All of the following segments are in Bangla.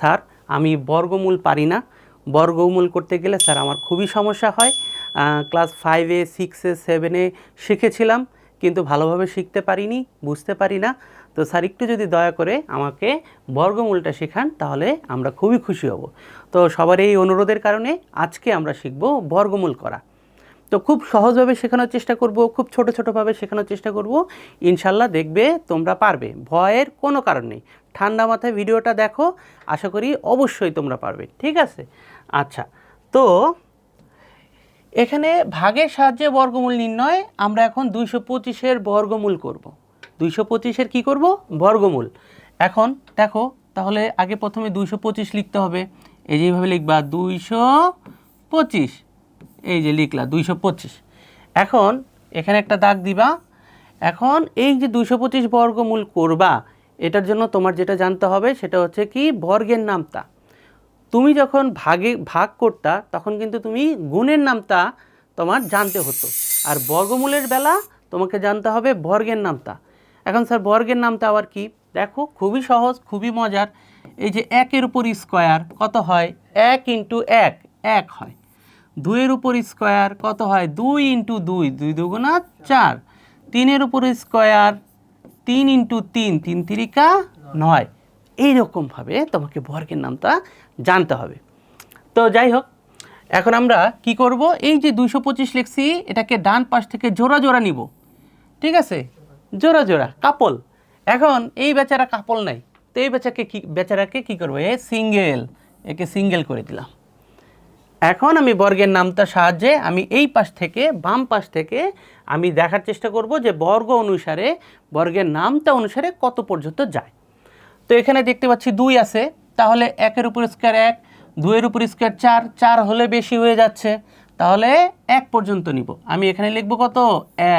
স্যার আমি বর্গমূল পারি না, বর্গমূল করতে গেলে স্যার আমার খুবই সমস্যা হয়, ক্লাস 5-এ 6-এ 7-এ শিখেছিলাম কিন্তু ভালোভাবে শিখতে পারিনি, বুঝতে পারি না। তো স্যার একটু যদি দয়া করে আমাকে বর্গমূলটা শেখান তাহলে আমরা খুবই খুশি হব। তো সবার এই অনুরোধের কারণে আজকে আমরা শিখব বর্গমূল করা। তো খুব সহজভাবে শেখানোর চেষ্টা করব, খুব ছোট ছোটোভাবে শেখানোর চেষ্টা করব, ইনশাল্লাহ দেখবে তোমরা পারবে, ভয়ের কোনো কারণ নেই। ঠান্ডা মাথায় ভিডিওটা দেখো, আশা করি অবশ্যই তোমরা পারবে, ঠিক আছে? আচ্ছা, তো এখানে ভাগের সাহায্যে বর্গমূল নির্ণয়, আমরা এখন 225-এর বর্গমূল করব। 225-এর কী করব? বর্গমূল। এখন দেখো, তাহলে আগে প্রথমে 225 লিখতে হবে। এই যেভাবে লিখবা 225, এই যে লিখলা 225। এখন এখানে একটা দাগ দিবা। এখন এই যে 225 বর্গমূল করবা, এটার জন্য তোমার যেটা জানতে হবে সেটা হচ্ছে কি, বর্গের নামতা। তুমি যখন ভাগ করতা তখন কিন্তু তুমি গুণের নামতা তোমার জানতে হতো, আর বর্গমূলের বেলা তোমাকে জানতে হবে বর্গের নামতা। এখন স্যার বর্গের নামতা আবার কি? দেখো খুবই সহজ, খুবই মজার। এই যে 1-এর উপর স্কোয়ার কত হয়? 1 × 1, 1 হয়। 2-এর উপর স্কোয়ার কত হয়? 2 × 2, 2 দুগুণা 4। 3-এর উপর স্কোয়ার 3 × 3, 3 তিরিকা 9। এইরকমভাবে তোমাকে বর্গের নামটা জানতে হবে। তো যাই হোক, এখন আমরা কি করব, এই যে 225 লিখছি এটাকে ডান পাশ থেকে জোড়া জোড়া নিব, ঠিক আছে? জোড়া জোড়া কাপল। এখন এই বেচারা কাপল নাই, তো এই বেচারাকে কি করবো? সিঙ্গেল, একে সিঙ্গেল করে দিলাম। এখন আমি বর্গের নামটার সাহায্যে আমি এই পাশ থেকে বাম পাশ থেকে আমি দেখার চেষ্টা করব যে বর্গ অনুসারে, বর্গের নামটা অনুসারে কত পর্যন্ত যায়। তো এখানে দেখতে পাচ্ছি 2 আছে, তাহলে 1-এর উপর স্কোয়ার 1, 2-এর উপর স্কোয়ার 4, 4 হলে বেশি হয়ে যাচ্ছে, তাহলে 1 পর্যন্ত নিব। আমি এখানে লিখব কত?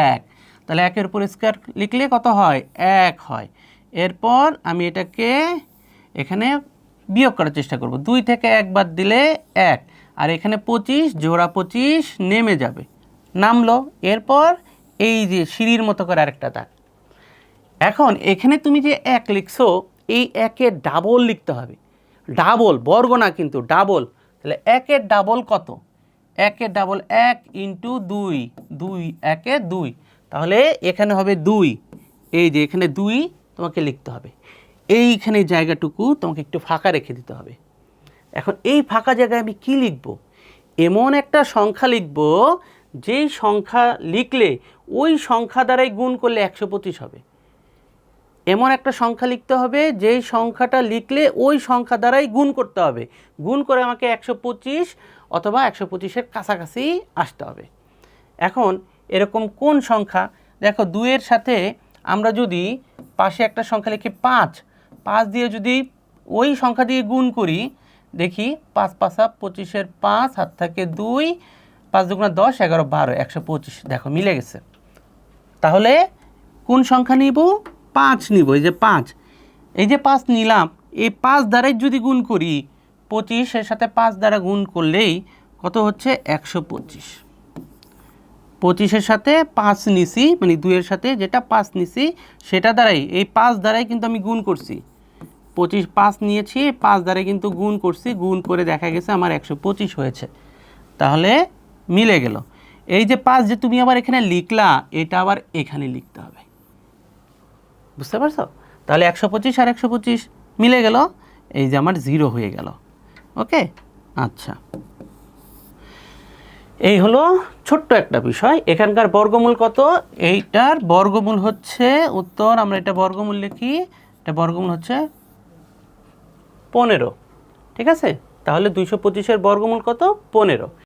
1। তাহলে 1-এর উপর স্কোয়ার লিখলে কত হয়? 1 হয়। এরপর আমি এটাকে এখানে বিয়োগ করার চেষ্টা করব। 2 থেকে 1 বাদ দিলে 1, আর এখানে 25, জোড়া 25 নেমে যাবে, নামলো। এরপর এই যে সিঁড়ির মতো করে আরেকটা দাগ। এখন এখানে তুমি যে 1 লিখছো, এই 1-এর ডাবল লিখতে হবে। ডাবল, বর্গ না কিন্তু, ডাবল। তাহলে 1-এর ডাবল কত? 1-এর ডাবল 1 × 2, 2 1-এ 2, তাহলে এখানে হবে 2। এই যে এখানে 2 তোমাকে লিখতে হবে। এইখানে জায়গাটুকু তোমাকে একটু ফাঁকা রেখে দিতে হবে। এখন এই ফাঁকা জায়গায় আমি কি লিখব? এমন একটা সংখ্যা লিখব, যেই সংখ্যা লিখলে ওই সংখ্যা দ্বারাই গুণ করলে 125 হবে। এমন একটা সংখ্যা লিখতে হবে যেই সংখ্যাটা লিখলে ওই সংখ্যা দ্বারাই গুণ করতে হবে, গুণ করে আমাকে 125 অথবা 125-এর কাছাকাছি আসতে হবে। এখন এরকম কোন সংখ্যা? দেখো 2-এর সাথে আমরা যদি পাশে একটা সংখ্যা লিখি 5, 5 দিয়ে যদি ওই সংখ্যা দিয়ে গুণ করি, দেখি 5 5 25-এর 5, হাত থাকে 2, 5 দুগুণা 10, 11 12, 125। দেখো মিলে গেছে। তাহলে কোন সংখ্যা নিব? 5 নিব। এই যে 5, এই যে 5 নিলাম, এই 5 দ্বারাই যদি গুণ করি, 25-এর সাথে 5 দ্বারা গুণ করলেই কত হচ্ছে? 125। 25-এর সাথে 5 নিছি, মানে 2-এর সাথে যেটা 5 নিছি সেটা দ্বারাই, এই 5 দ্বারাই কিন্তু আমি গুণ করছি। 25 5 নিয়েছি, 5 দ্বারাই কিন্তু গুণ করছি, গুণ করে দেখা গেছে আমার 125 হয়েছে। তাহলে মিলে গেল। এই যে 5 যে তুমি আবার এখানে লিখলা, এটা আবার এখানে লিখতে হবে, বুঝতে পারছো? তাহলে 125 আর 125 মিলে গেল, এই যে আমার 0 হয়ে গেল। ওকে, আচ্ছা, এই হলো ছোট্ট একটা বিষয়। এখানকার বর্গমূল কত? এইটার বর্গমূল হচ্ছে, উত্তর আমরা এটা বর্গমূল লিখি, এটা বর্গমূল হচ্ছে 15। ঠিক আছে? তাহলে 225-এর বর্গমূল কত? 15।